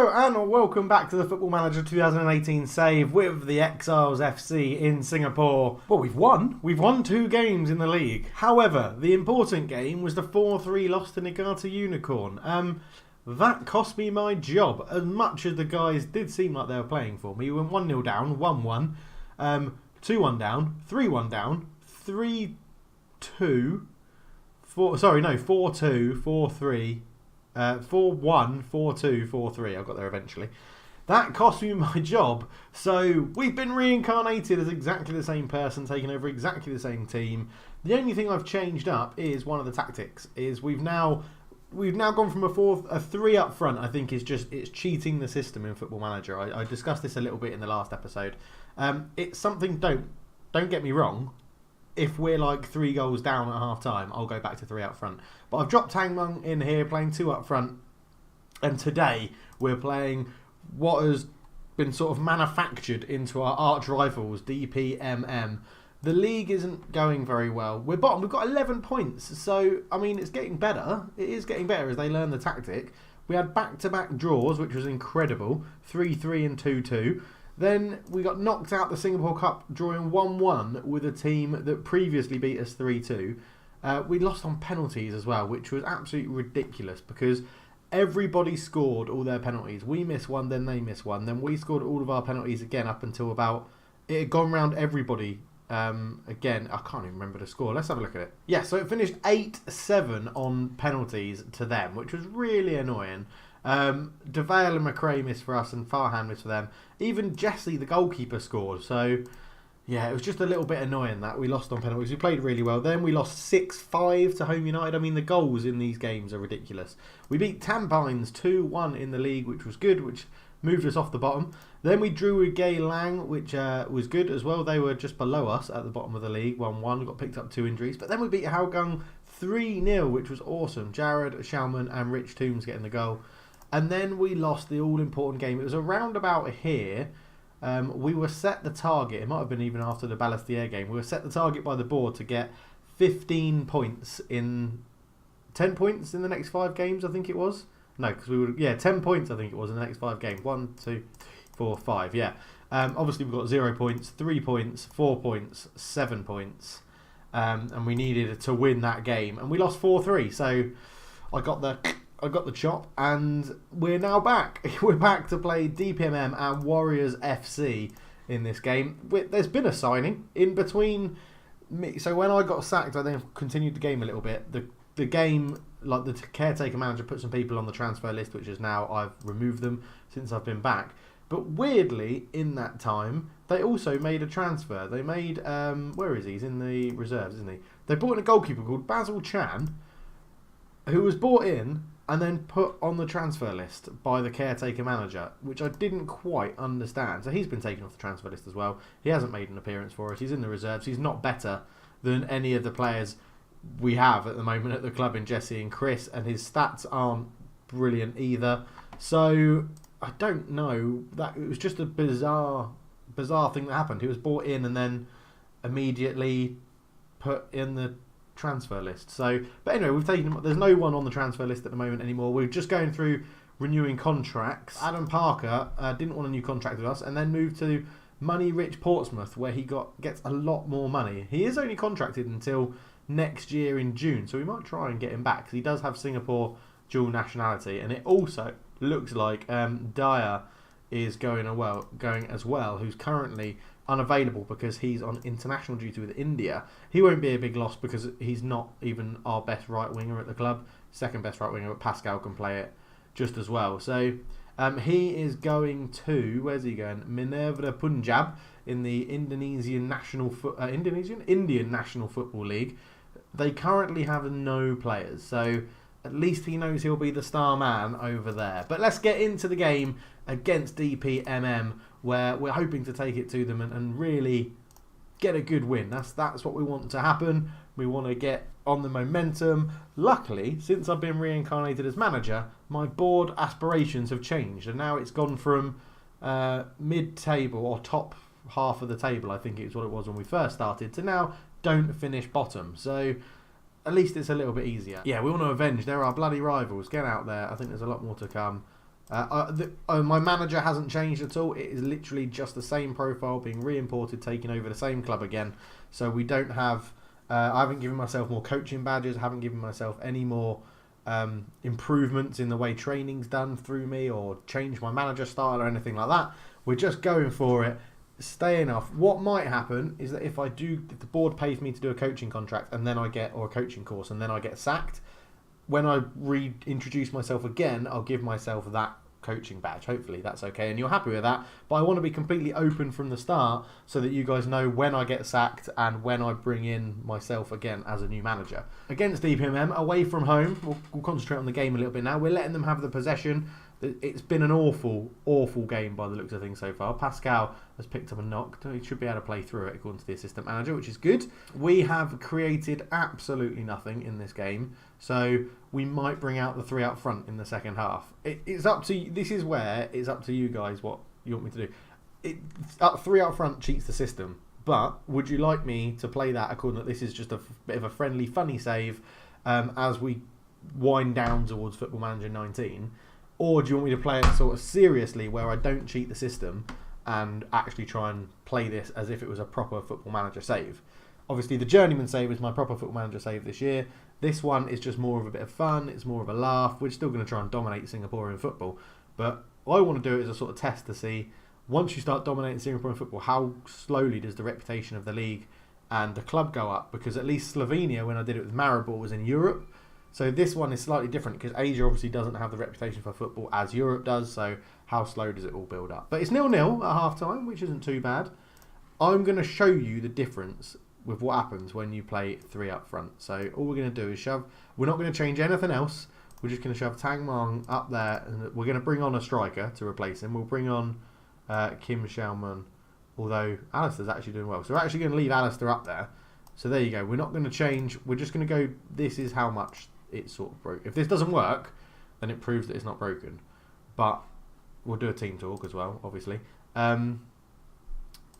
Hello and welcome back to the Football Manager 2018 save with the Exiles FC in Singapore. Well, we've won. We've won 2 games in the league. However, the important game was the 4-3 loss to Niigata Unicorn. That cost me my job, as much as the guys did seem like they were playing for me. We went 1-0 down, 1-1, 2-1 down, 3-1 down, 3-2, 4-2, 4-3, 4-1, 4-2, 4-3. I got there eventually. That cost me my job. So we've been reincarnated as exactly the same person, taking over exactly the same team. The only thing I've changed up is one of the tactics. Is we've now gone from a 3 up front. I think it's cheating the system in Football Manager. I discussed this a little bit in the last episode. It's something. Don't get me wrong. If we're like 3 goals down at half time, I'll go back to 3 up front. But I've dropped Tang Mung in here, playing 2 up front. And today we're playing what has been sort of manufactured into our arch rivals, DPMM. The league isn't going very well. We're bottom. We've got 11 points. So, I mean, it's getting better. It is getting better as they learn the tactic. We had back-to-back draws, which was incredible. 3-3 and 2-2. Then we got knocked out the Singapore Cup, drawing 1-1 with a team that previously beat us 3-2. We lost on penalties as well, which was absolutely ridiculous because everybody scored all their penalties. We missed one, then they missed one. Then we scored all of our penalties again up until about... It had gone round everybody again. I can't even remember the score. Let's have a look at it. Yeah, so it finished 8-7 on penalties to them, which was really annoying. DeVale and McRae missed for us and Farhan missed for them. Even Jesse, the goalkeeper, scored. So, yeah, it was just a little bit annoying that we lost on penalties. We played really well. Then we lost 6-5 to Home United. I mean, the goals in these games are ridiculous. We beat Tampines 2-1 in the league, which was good, which moved us off the bottom. Then we drew with Gay Lang, which was good as well. They were just below us at the bottom of the league, 1-1. We got picked up 2 injuries. But then we beat Hougang 3-0, which was awesome. Jared Schauman and Rich Toombs getting the goal. And then we lost the all-important game. It was around about here. We were set the target. It might have been even after the Ballastier game. We were set the target by the board to get 15 points in... 10 points in the next 5 games, I think it was. No, because we would... Yeah, 10 points, I think it was, in the next 5 games. 1, 2, 4, 5, yeah. Obviously, we've got 0 points, 3 points, 4 points, 7 points. And we needed to win that game. And we lost 4-3. So I got the chop, and we're now back. We're back to play DPMM and Warriors FC in this game. There's been a signing in between me. So when I got sacked, I then continued the game a little bit. The game, like the caretaker manager, put some people on the transfer list, which is now I've removed them since I've been back. But weirdly, in that time, they also made a transfer. They made, where is he? He's in the reserves, isn't he? They brought in a goalkeeper called Basil Chan, who was brought in and then put on the transfer list by the caretaker manager, which I didn't quite understand. So he's been taken off the transfer list as well. He hasn't made an appearance for us. He's in the reserves. He's not better than any of the players we have at the moment at the club in Jesse and Chris, and his stats aren't brilliant either. So I don't know. That it was just a bizarre thing that happened. He was brought in and then immediately put in the transfer list. So, but anyway, we've taken. There's no one on the transfer list at the moment anymore. We're just going through renewing contracts. Adam Parker didn't want a new contract with us, and then moved to Money Rich Portsmouth, where he gets a lot more money. He is only contracted until next year in June, so we might try and get him back because he does have Singapore dual nationality, and it also looks like Dyer is going as well, who's currently unavailable because he's on international duty with India. He won't be a big loss because he's not even our best right winger at the club, second best right winger, but Pascal can play it just as well. So he is going to, where's he going? Minerva Punjab in the Indian National Football League. They currently have no players, so at least he knows he'll be the star man over there. But let's get into the game against DPMM, where we're hoping to take it to them and really get a good win. That's what we want to happen. We want to get on the momentum. Luckily, since I've been reincarnated as manager, my board aspirations have changed, and now it's gone from mid-table or top half of the table, I think it's what it was when we first started, to now don't finish bottom. So at least it's a little bit easier. Yeah, we want to avenge. They're our bloody rivals. Get out there. I think there's a lot more to come. My manager hasn't changed at all. It is literally just the same profile being re-imported, taking over the same club again. So we don't have... I haven't given myself more coaching badges. I haven't given myself any more improvements in the way training's done through me or change my manager style or anything like that. We're just going for it, staying off. What might happen is that if the board pays me to do a coaching contract and then or a coaching course and then I get sacked, when I reintroduce myself again, I'll give myself that coaching badge. Hopefully that's okay and you're happy with that, but I want to be completely open from the start so that you guys know when I get sacked and when I bring in myself again as a new manager. Against DPMM, away from home, we'll concentrate on the game a little bit now. We're letting them have the possession. It's been an awful game by the looks of things so far. Pascal has picked up a knock. He should be able to play through it according to the assistant manager, which is good. We have created absolutely nothing in this game, so we might bring out the 3 up front in the second half. It's up to you. This is where it's up to you guys what you want me to do. 3 up front cheats the system, but would you like me to play that according that this is just a bit of a friendly, funny save as we wind down towards Football Manager 19? Or do you want me to play it sort of seriously where I don't cheat the system and actually try and play this as if it was a proper Football Manager save? Obviously, the Journeyman save is my proper Football Manager save this year. This one is just more of a bit of fun. It's more of a laugh. We're still going to try and dominate Singaporean football. But I want to do it as a sort of test to see, once you start dominating Singaporean football, how slowly does the reputation of the league and the club go up? Because at least Slovenia, when I did it with Maribor, was in Europe. So this one is slightly different because Asia obviously doesn't have the reputation for football as Europe does. So how slow does it all build up? But it's 0-0 at half time, which isn't too bad. I'm going to show you the difference with what happens when you play 3 up front. So all we're going to do is shove. We're not going to change anything else. We're just going to shove Tang Mong up there. And we're going to bring on a striker to replace him. We'll bring on Kim Xiaomun. Although Alistair's actually doing well. So we're actually going to leave Alistair up there. So there you go. We're not going to change. We're just going to go, this is how much it's sort of broke. If this doesn't work, then it proves that it's not broken. But we'll do a team talk as well, obviously.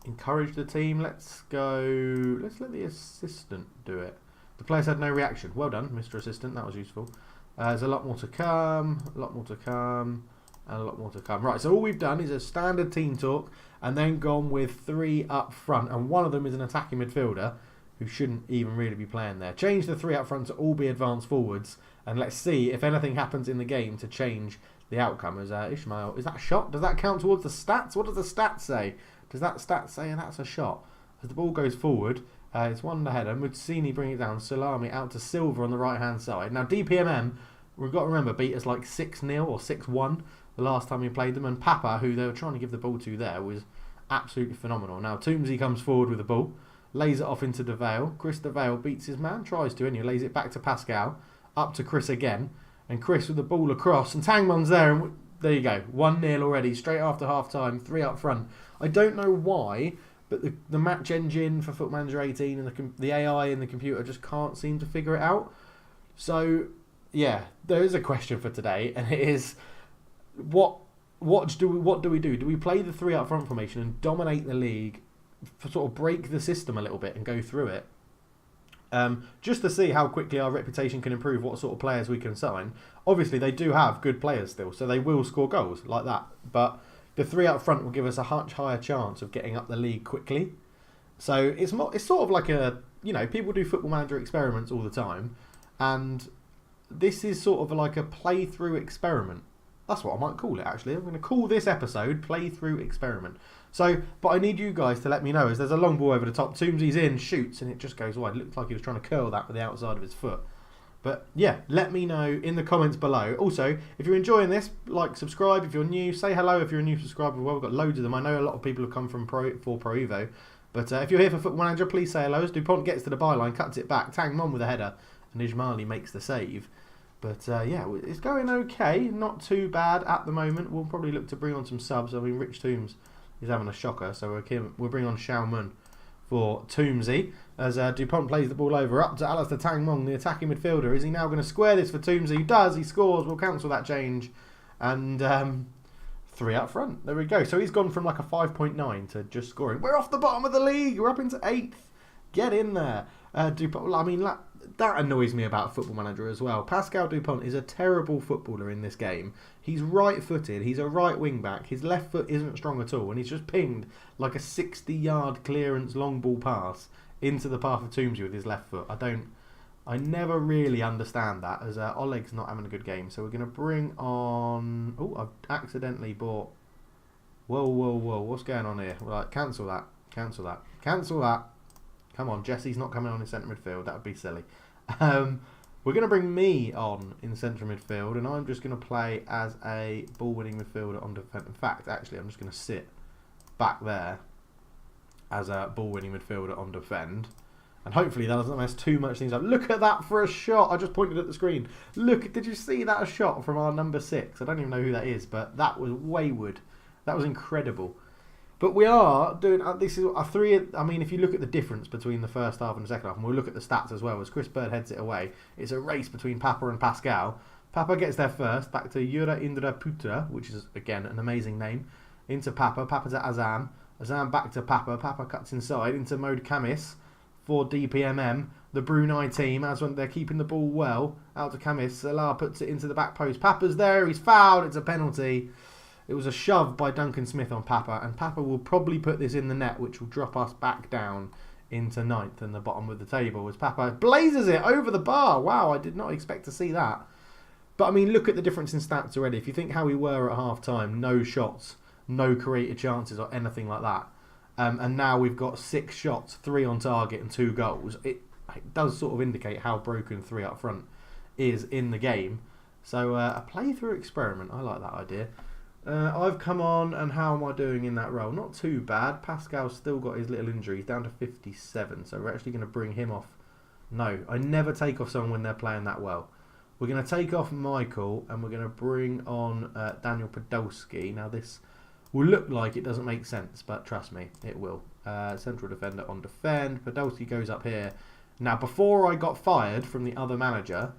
Encourage the team. Let's go. Let's let the assistant do it. The players had no reaction. Well done, Mr. Assistant. That was useful. There's a lot more to come. A lot more to come. And a lot more to come. Right, so all we've done is a standard team talk and then gone with 3 up front. And one of them is an attacking midfielder who shouldn't even really be playing there. Change the 3 up front to all be advanced forwards, and let's see if anything happens in the game to change the outcome. As Ishmael, is that a shot? Does that count towards the stats? What does the stats say? Does that stat say that's a shot? As the ball goes forward, it's one header. Mutsini bring it down. Salami out to Silva on the right hand side. Now DPMM, we've got to remember, beat us like 6-0 or 6-1 the last time we played them, and Papa, who they were trying to give the ball to there, was absolutely phenomenal. Now Toomsy comes forward with the ball. Lays it off into DeVale. Chris DeVale beats his man. Tries to anyway. Lays it back to Pascal. Up to Chris again. And Chris with the ball across. And Tangmon's there. And there you go. 1-0 already. Straight after half time. 3 up front. I don't know why, but the match engine for Football Manager 18 and the AI in the computer just can't seem to figure it out. So, yeah. There is a question for today. And it is, what do we do? Do we play the 3 up front formation and dominate the league, sort of break the system a little bit and go through it, just to see how quickly our reputation can improve, what sort of players we can sign? Obviously they do have good players still, so they will score goals like that, but the 3 up front will give us a much higher chance of getting up the league quickly. So it's sort of like a, people do Football Manager experiments all the time, and this is sort of like a playthrough experiment. That's what I might call it, actually. I'm going to call this episode Playthrough Experiment. So, but I need you guys to let me know, as there's a long ball over the top. Toomsy's in, shoots, and it just goes wide. It looks like he was trying to curl that with the outside of his foot. But yeah, let me know in the comments below. Also, if you're enjoying this, like, subscribe. If you're new, say hello if you're a new subscriber. Well, we've got loads of them. I know a lot of people have come from Pro Evo. But if you're here for Football Manager, please say hello. As Dupont gets to the byline, cuts it back. Tang Mon with a header, and Ismaili makes the save. But yeah, it's going okay. Not too bad at the moment. We'll probably look to bring on some subs. I mean, Rich Toombs is having a shocker. So we'll bring on Xiaomun for Toomsy. As Dupont plays the ball over. Up to Alistair Tang Mong, the attacking midfielder. Is he now going to square this for Toomsy? He does. He scores. We'll cancel that change. And 3 up front. There we go. So he's gone from like a 5.9 to just scoring. We're off the bottom of the league. We're up into 8th. Get in there. Dupont, I mean, that annoys me about Football Manager as well. Pascal Dupont is a terrible footballer in this game. He's right-footed. He's a right wing-back. His left foot isn't strong at all, and he's just pinged like a 60-yard clearance long ball pass into the path of Toomsy with his left foot. I never really understand that, as Oleg's not having a good game. So we're going to bring on... Oh, I've accidentally bought... Whoa, what's going on here? Right, cancel that. Come on, Jesse's not coming on in centre midfield. That would be silly. We're going to bring me on in central midfield, and I'm just going to play as a ball-winning midfielder on defence. In fact, actually, I'm just going to sit back there as a ball-winning midfielder on defend. And hopefully that doesn't mess too much things up. Look at that for a shot. I just pointed at the screen. Look, did you see that shot from our number 6? I don't even know who that is, but that was wayward. That was incredible. But we are doing, this is a 3, I mean, if you look at the difference between the first half and the second half, and we'll look at the stats as well, as Chris Bird heads it away, it's a race between Papa and Pascal. Papa gets there first, back to Yura Indra Putra, which is, again, an amazing name, into Papa, Papa to Azam, Azam back to Papa, Papa cuts inside into Mode Kamis for DPMM, the Brunei team, as when they're keeping the ball well, out to Kamis, Salah puts it into the back post, Papa's there, he's fouled, it's a penalty. It was a shove by Duncan Smith on Papa, and Papa will probably put this in the net, which will drop us back down into 9th and the bottom of the table, as Papa blazes it over the bar. Wow, I did not expect to see that. But, I mean, look at the difference in stats already. If you think how we were at half-time, no shots, no created chances or anything like that, and now we've got 6 shots, 3 on target and 2 goals, it does sort of indicate how broken 3 up front is in the game. So, a playthrough experiment, I like that idea. I've come on, and how am I doing in that role? Not too bad. Pascal's still got his little injuries, down to 57, so we're actually going to bring him off. No, I never take off someone when they're playing that well. We're going to take off Michael, and we're going to bring on Daniel Podolski. Now, this will look like it doesn't make sense, but trust me, it will. Central defender on defend. Podolski goes up here. Now, before I got fired from the other manager,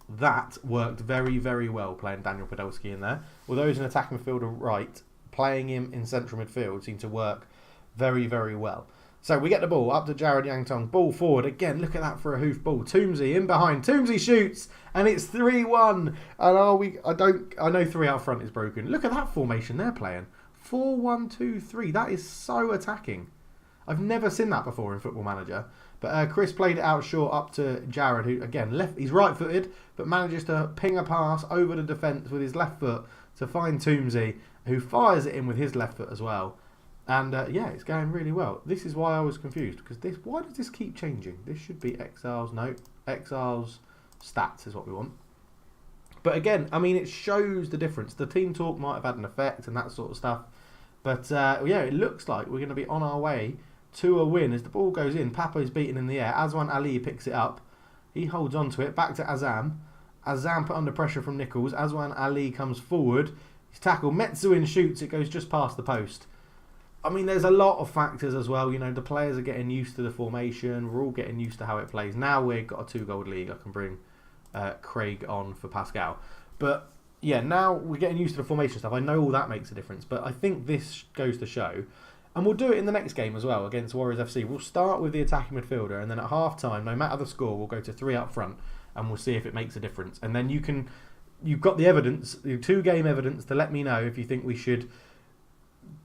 that worked very, very well, playing Daniel Podolski in there. Although he's an attacking midfielder right, playing him in central midfield seemed to work very, very well. So we get the ball up to Jared Yangtong. Ball forward. Again, look at that for a hoof ball. Toomsy in behind. Toomsy shoots, and it's 3-1. And I know 3 out front is broken. Look at that formation they're playing. 4-1-2-3. That is so attacking. I've never seen that before in Football Manager. But Chris played it out short up to Jared, who, again, he's right-footed, but manages to ping a pass over the defence with his left foot to find Toomsy, who fires it in with his left foot as well. And, yeah, it's going really well. This is why I was confused, because why does this keep changing? This should be Exiles. No, Exiles stats is what we want. But, again, I mean, it shows the difference. The team talk might have had an effect and that sort of stuff. But, yeah, it looks like we're going to be on our way to a win. As the ball goes in, Papa is beaten in the air. Azwan Ali picks it up. He holds on to it. Back to Azam. Azam put under pressure from Nichols. Azwan Ali comes forward. He's tackled. Metsuin shoots. It goes just past the post. I mean, there's a lot of factors as well. You know, the players are getting used to the formation. We're all getting used to how it plays. Now we've got a 2-goal league. I can bring Craig on for Pascal. But, yeah, now we're getting used to the formation stuff. I know all that makes a difference. But I think this goes to show... And we'll do it in the next game as well against Warriors FC. We'll start with the attacking midfielder, and then at half-time, no matter the score, we'll go to 3 up front, and we'll see if it makes a difference. And then you've got the evidence, the 2-game evidence, to let me know if you think we should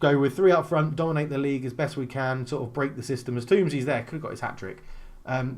go with 3 up front, dominate the league as best we can, sort of break the system. As Toomsy's there, could have got his hat-trick.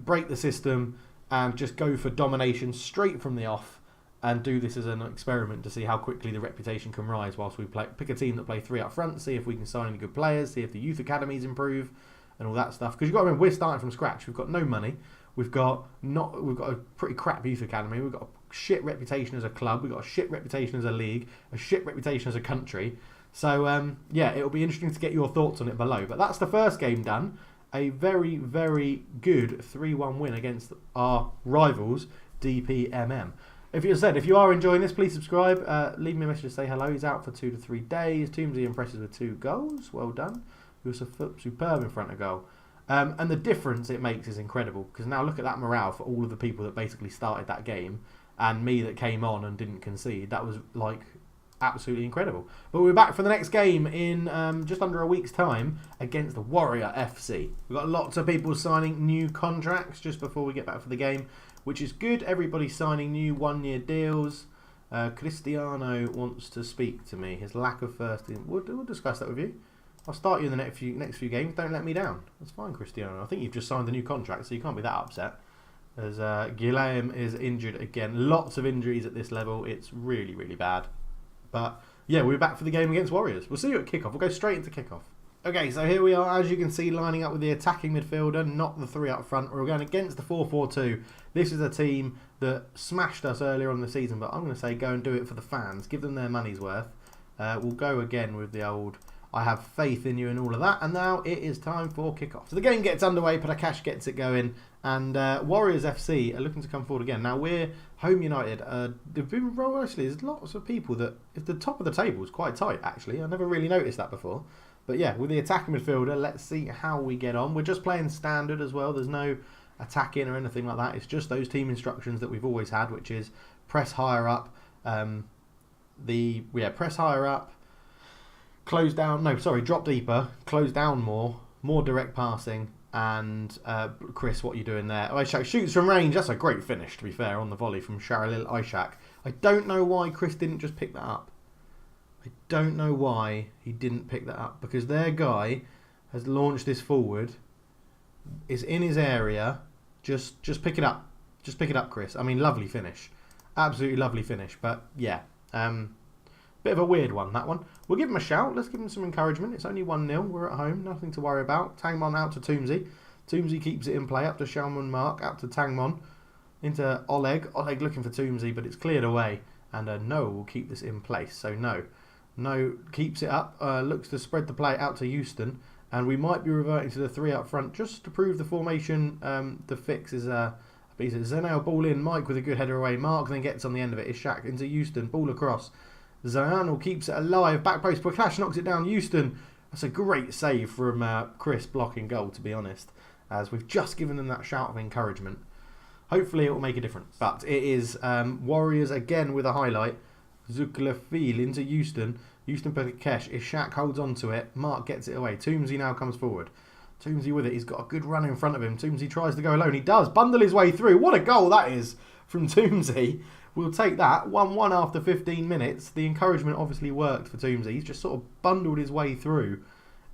Break the system and just go for domination straight from the off, and do this as an experiment to see how quickly the reputation can rise whilst we pick a team that play 3 up front, see if we can sign any good players, see if the youth academies improve and all that stuff. Because you've got to remember, we're starting from scratch. We've got no money. We've got a pretty crap youth academy. We've got a shit reputation as a club. We've got a shit reputation as a league, a shit reputation as a country. So, yeah, it'll be interesting to get your thoughts on it below. But that's the first game done. A very, very good 3-1 win against our rivals, DPMM. If you are enjoying this, please subscribe. Leave me a message to say hello. He's out for 2 to 3 days. Toomsy impresses with 2 goals. Well done. He was superb in front of goal. And the difference it makes is incredible. Because now look at that morale for all of the people that basically started that game. And me that came on and didn't concede. That was like absolutely incredible. But we're back for the next game in just under a week's time against Warrior FC. We've got lots of people signing new contracts just before we get back for the game, which is good. Everybody's signing new one-year deals. Cristiano wants to speak to me. His lack of first team. We'll discuss that with you. I'll start you in the next few games. Don't let me down. That's fine, Cristiano. I think you've just signed a new contract, so you can't be that upset. As Guillaume is injured again. Lots of injuries at this level. It's really, really bad. But yeah, we're back for the game against Warriors. We'll see you at kickoff. We'll go straight into kickoff. Okay, so here we are, as you can see, lining up with the attacking midfielder, not the three up front. We're going against the 4-4-2. This is a team that smashed us earlier on in the season, but I'm going to say go and do it for the fans. Give them their money's worth. We'll go again with the old I have faith in you and all of that. And now it is time for kickoff. So the game gets underway, Prakash gets it going. And Warriors FC are looking to come forward again. Now we're Home United. They've been actually, there's lots of people that, if the top of the table is quite tight actually. I never really noticed that before. But yeah, with the attacking midfielder, let's see how we get on. We're just playing standard as well. There's no attacking or anything like that. It's just those team instructions that we've always had, which is press higher up. Press higher up. Close down. No, sorry, drop deeper. Close down more direct passing. And Chris, what are you doing there? Ishak shoots from range. That's a great finish, to be fair, on the volley from Sharalil Ishak. I don't know why Chris didn't just pick that up. I don't know why he didn't pick that up, because their guy has launched this forward, is in his area. Just pick it up. Just pick it up, Chris. I mean, lovely finish. Absolutely lovely finish. But yeah, bit of a weird one, that one. We'll give him a shout. Let's give him some encouragement. It's only 1-0. We're at home. Nothing to worry about. Tangmon out to Toomsy. Toomsy keeps it in play. Up to Shalman Mark. Out to Tangmon. Into Oleg. Oleg looking for Toomsy, but it's cleared away. And Noah will keep this in place. So No keeps it up. Looks to spread the play out to Houston. And we might be reverting to the three up front just to prove the formation. The fix is Zenel ball in. Mike with a good header away. Mark then gets on the end of it. Ishak into Houston. Ball across. Zayanul keeps it alive. Back post. Prakash knocks it down. Houston. That's a great save from Chris blocking goal, to be honest. As we've just given them that shout of encouragement. Hopefully it will make a difference. But it is Warriors again with a highlight. Zuklafil into Houston. Houston Prakash. Ishak holds on to it. Mark gets it away. Toomsy now comes forward. Toomsy with it. He's got a good run in front of him. Toomsy tries to go alone. He does. Bundle his way through. What a goal that is from Toomsy. We'll take that. 1-1 after 15 minutes. The encouragement obviously worked for Toomsy. He's just sort of bundled his way through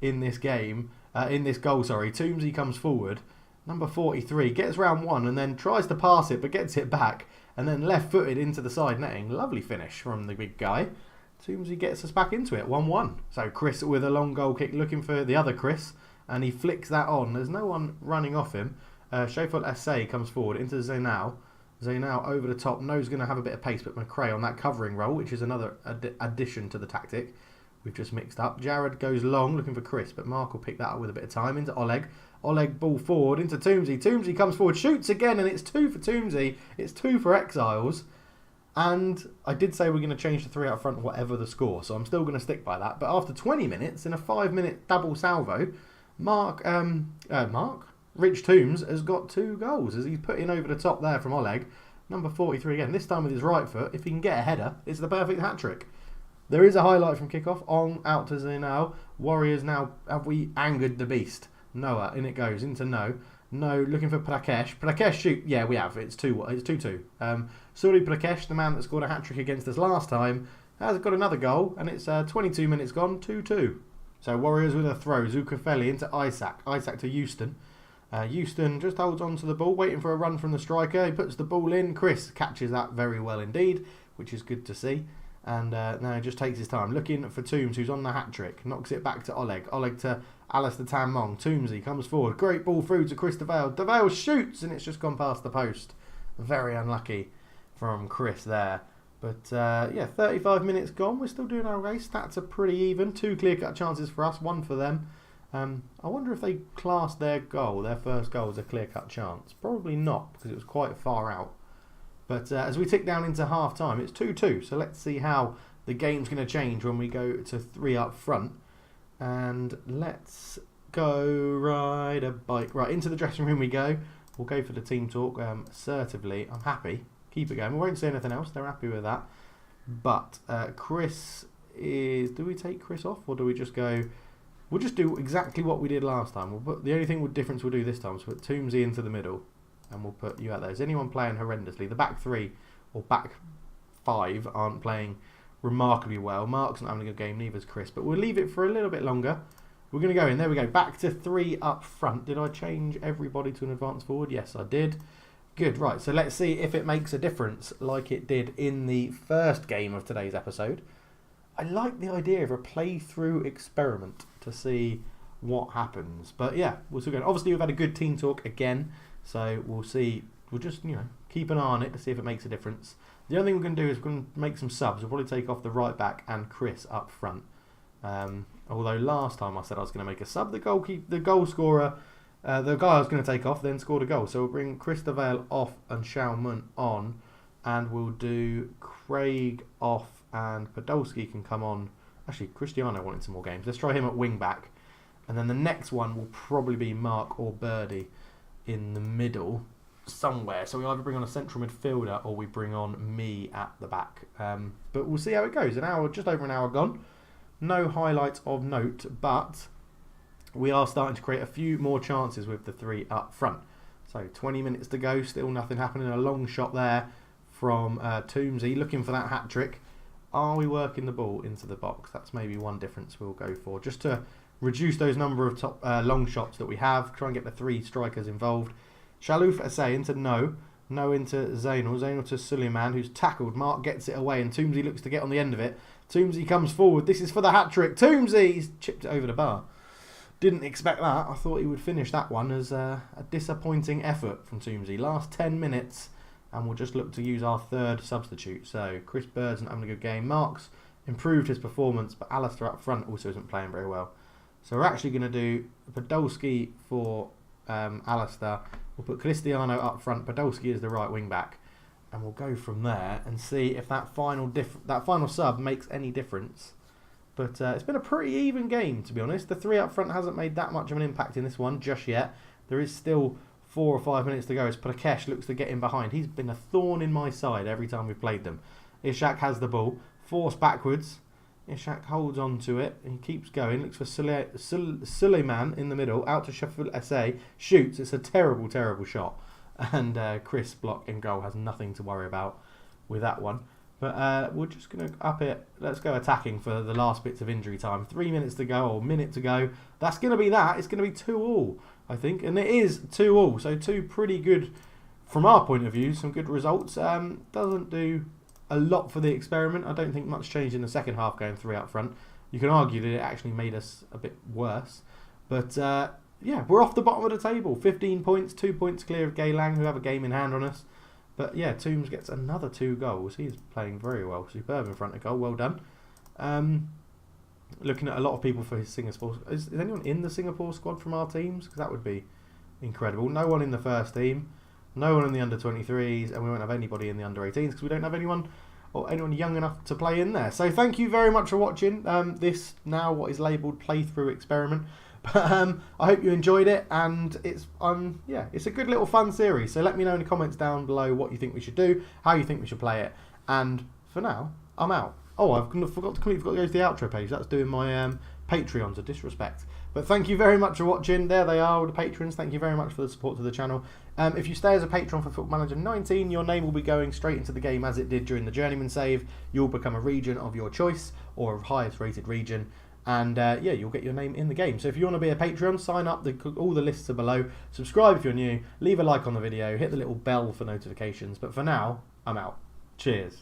in this game. In this goal, sorry. Toomsy comes forward. Number 43. Gets round one and then tries to pass it but gets it back. And then left-footed into the side netting. Lovely finish from the big guy. Toomsy gets us back into it. 1-1. So Chris with a long goal kick looking for the other Chris. And he flicks that on. There's no one running off him. Sheffield SA comes forward into Zainal. Zainal over the top. Knows going to have a bit of pace, but McRae on that covering role, which is another addition to the tactic we've just mixed up. Jared goes long looking for Chris, but Mark will pick that up with a bit of time. Into Oleg. Oleg ball forward into Toomsy. Toomsy comes forward, shoots again, and it's 2 for Toomsy. It's 2 for Exiles. And I did say we're going to change the 3 up front, whatever the score, so I'm still going to stick by that. But after 20 minutes, in a 5-minute double salvo, Rich Toombs has got 2 goals as he's put in over the top there from Oleg. Number 43 again, this time with his right foot. If he can get a header, it's the perfect hat-trick. There is a highlight from kickoff. On out to Zainal. Warriors now, have we angered the beast? Noah, in it goes, into No. No, looking for Prakash. Prakash shoot. Yeah, we have. It's 2-2. Suri Prakash, the man that scored a hat-trick against us last time, has got another goal, and it's 22 minutes gone, 2-2. So Warriors with a throw. Zuccarelli into Isaac. Isaac to Houston. Houston just holds on to the ball, waiting for a run from the striker. He puts the ball in. Chris catches that very well indeed, which is good to see. And now he just takes his time. Looking for Toombs, who's on the hat-trick. Knocks it back to Oleg. Oleg to Alistair Tanmong. Toomsy comes forward. Great ball through to Chris DeVale. DeVale shoots, and it's just gone past the post. Very unlucky from Chris there. But yeah, 35 minutes gone. We're still doing our race. Stats are pretty even. 2 clear-cut chances for us, 1 for them. I wonder if they classed their first goal, as a clear-cut chance. Probably not, because it was quite far out. But as we tick down into half-time, it's 2-2. So let's see how the game's going to change when we go to 3 up front. And let's go ride a bike. Right, into the dressing room we go. We'll go for the team talk. Assertively, I'm happy. Keep it going. We won't say anything else. They're happy with that. But Chris is... Do we take Chris off, or do we just go... We'll just do exactly what we did last time. We'll put, the only difference we'll do this time is put Toomsy into the middle, and we'll put you out there. Is anyone playing horrendously? The back three or back five aren't playing remarkably well. Mark's not having a good game, neither is Chris. But we'll leave it for a little bit longer. We're going to go in. There we go. Back to 3 up front. Did I change everybody to an advanced forward? Yes, I did. Good. Right, so let's see if it makes a difference like it did in the first game of today's episode. I like the idea of a playthrough experiment to see what happens. But yeah, we'll still go. Obviously, we've had a good team talk again, so we'll see. We'll just, keep an eye on it to see if it makes a difference. The other thing we're going to do is we're going to make some subs. We'll probably take off the right back and Chris up front. Although last time I said I was going to make a sub, the goal scorer, the guy I was going to take off, then scored a goal. So we'll bring Chris DeVale off and Xiaomun on, and we'll do Craig off. And Podolski can come on. Actually, Cristiano wanted some more games. Let's try him at wing back. And then the next one will probably be Mark or Birdie in the middle somewhere. So we either bring on a central midfielder or we bring on me at the back. But we'll see how it goes. Just over an hour gone. No highlights of note, but we are starting to create a few more chances with the 3 up front. So 20 minutes to go. Still nothing happening. A long shot there from Toomsy looking for that hat trick. Are we working the ball into the box? That's maybe one difference we'll go for. Just to reduce those number of long shots that we have. Try and get the 3 strikers involved. Shalouf Essay into No. No into Zainal. Zainal to Suleiman, who's tackled. Mark gets it away and Toomsy looks to get on the end of it. Toomsy comes forward. This is for the hat-trick. Toomsy! He's chipped it over the bar. Didn't expect that. I thought he would finish that one as a disappointing effort from Toomsy. Last 10 minutes. And we'll just look to use our 3rd substitute. So Chris Bird's not having a good game. Mark's improved his performance, but Alistair up front also isn't playing very well. So we're actually going to do Podolski for Alistair. We'll put Cristiano up front. Podolski is the right wing back. And we'll go from there and see if that final sub makes any difference. But it's been a pretty even game, to be honest. The 3 up front hasn't made that much of an impact in this one just yet. There is still 4 or 5 minutes to go as Prakesh looks to get in behind. He's been a thorn in my side every time we've played them. Ishak has the ball. Forced backwards. Ishak holds on to it. He keeps going. Looks for Suleiman in the middle. Out to Shaful Essay. Shoots. It's a terrible, terrible shot. And Chris block in goal has nothing to worry about with that one. But we're just going to up it. Let's go attacking for the last bits of injury time. 3 minutes to go or minute to go. That's going to be that. It's going to be 2-2. I think, and it is 2-2, so 2 pretty good, from our point of view, some good results. Doesn't do a lot for the experiment. I don't think much changed in the second half going 3 up front. You can argue that it actually made us a bit worse. But yeah, we're off the bottom of the table. 15 points, 2 points clear of Geylang, who have a game in hand on us. But yeah, Toombs gets another 2 goals. He's playing very well. Superb in front of goal. Well done. Looking at a lot of people for his Singapore. Is anyone in the Singapore squad from our teams? Because that would be incredible. No one in the first team. No one in the under-23s. And we won't have anybody in the under-18s because we don't have anyone young enough to play in there. So thank you very much for watching this now what is labelled playthrough experiment. But I hope you enjoyed it, and it's a good little fun series. So let me know in the comments down below what you think we should do, how you think we should play it. And for now, I'm out. Oh, I've completely forgot to go to the outro page. That's doing my Patreons, a disrespect. But thank you very much for watching. There they are, the patrons. Thank you very much for the support to the channel. If you stay as a patron for Football Manager 19, your name will be going straight into the game as it did during the Journeyman save. You'll become a region of your choice, or a highest rated region. And yeah, you'll get your name in the game. So if you want to be a Patreon, sign up. All the lists are below. Subscribe if you're new. Leave a like on the video. Hit the little bell for notifications. But for now, I'm out. Cheers.